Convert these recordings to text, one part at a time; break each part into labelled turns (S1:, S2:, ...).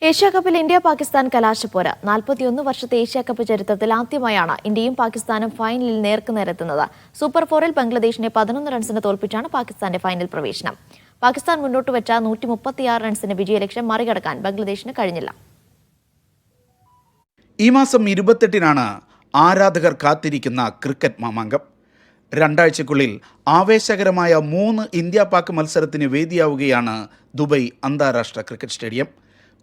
S1: ഏഷ്യാകപ്പിൽ India Pakistan കലാശപ്പോര 41 വർഷത്തെ Asia Cup ചരിത്രത്തിൽ ആദ്യമായാണ് ഇന്ത്യയും പാകിസ്ഥാനും ഫൈനലിൽ നേർക്കുനേരെത്തുന്നത്. സൂപ്പർ ഫോറിൽ ബംഗ്ലാദേശിനെ 11 റൺസിന് തോൽപ്പിച്ചാണ് പാകിസ്ഥാന്റെ ഫൈനൽ പ്രവേശനം. പാകിസ്ഥാൻ മുന്നോട്ട് വെച്ച 136 റൺസിന് വിജയലക്ഷ്യം മറികടക്കാൻ ബംഗ്ലാദേശിന് കഴിഞ്ഞില്ല.
S2: ഈ മാസം 28-നാണ് ആരാധകർ കാത്തിരിക്കുന്ന ക്രിക്കറ്റ് മാമാങ്കം. രണ്ടാഴ്ചക്കുള്ളിൽ ആവേശകരമായ 3 ഇന്ത്യ പാക് മത്സരത്തിന് വേദിയാവുകയാണ് ദുബൈ അന്താരാഷ്ട്ര ക്രിക്കറ്റ് സ്റ്റേഡിയം.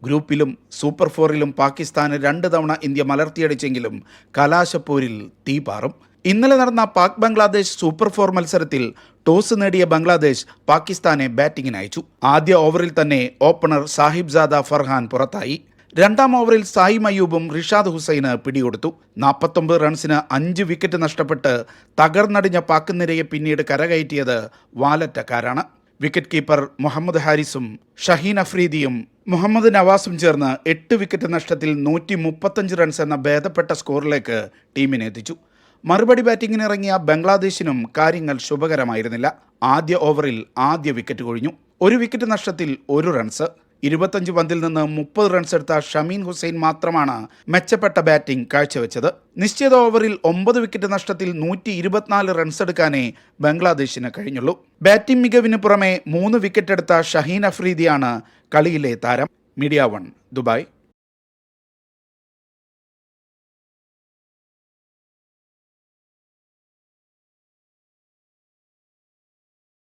S2: ഗ്രൂപ്പിലും സൂപ്പർ ഫോറിലും പാകിസ്ഥാന് 2 തവണ ഇന്ത്യ മലർത്തിയടിച്ചെങ്കിലും കലാശപ്പോരിൽ തീപാറും. ഇന്നലെ നടന്ന പാക് ബംഗ്ലാദേശ് സൂപ്പർ ഫോർ മത്സരത്തിൽ ടോസ് നേടിയ ബംഗ്ലാദേശ് പാകിസ്ഥാനെ ബാറ്റിംഗിന് അയച്ചു. ആദ്യ ഓവറിൽ തന്നെ ഓപ്പണർ സാഹിബ്സാദ ഫർഹാൻ പുറത്തായി. രണ്ടാം ഓവറിൽ സായി മയൂബും റിഷാദ് ഹുസൈന് പിടികൊടുത്തു. 49 റൺസിന് 5 വിക്കറ്റ് നഷ്ടപ്പെട്ട് തകർന്നടിഞ്ഞ പാക് നിരയെ പിന്നീട് കരകയറ്റിയത് വാലറ്റക്കാരാണ്. വിക്കറ്റ് കീപ്പർ മുഹമ്മദ് ഹാരിസും ഷഹീൻ അഫ്രീദിയും മുഹമ്മദ് നവാസും ചേർന്ന് 8 വിക്കറ്റ് നഷ്ടത്തിൽ 135 റൺസ് എന്ന ഭേദപ്പെട്ട സ്കോറിലേക്ക് ടീമിനെ എത്തിച്ചു. മറുപടി ബാറ്റിംഗിനിറങ്ങിയ ബംഗ്ലാദേശിനും കാര്യങ്ങൾ ശുഭകരമായിരുന്നില്ല. ആദ്യ ഓവറിൽ ആദ്യ വിക്കറ്റ് കൊഴിഞ്ഞു. 1 വിക്കറ്റ് നഷ്ടത്തിൽ 1 റൺസ്. 25 പന്തിൽ നിന്ന് 30 റൺസ് എടുത്ത ഷമീൻ ഹുസൈൻ മാത്രമാണ് മെച്ചപ്പെട്ട ബാറ്റിംഗ് കാഴ്ചവെച്ചത്. നിശ്ചിത ഓവറിൽ 9 വിക്കറ്റ് നഷ്ടത്തിൽ 124 റൺസ് എടുക്കാനേ ബംഗ്ലാദേശിന് കഴിഞ്ഞുള്ളൂ. ബാറ്റിംഗ് മികവിന് പുറമെ 3 വിക്കറ്റ് എടുത്ത ഷഹീൻ അഫ്രീദിയാണ് കളിയിലെ താരം. Media 1 Dubai.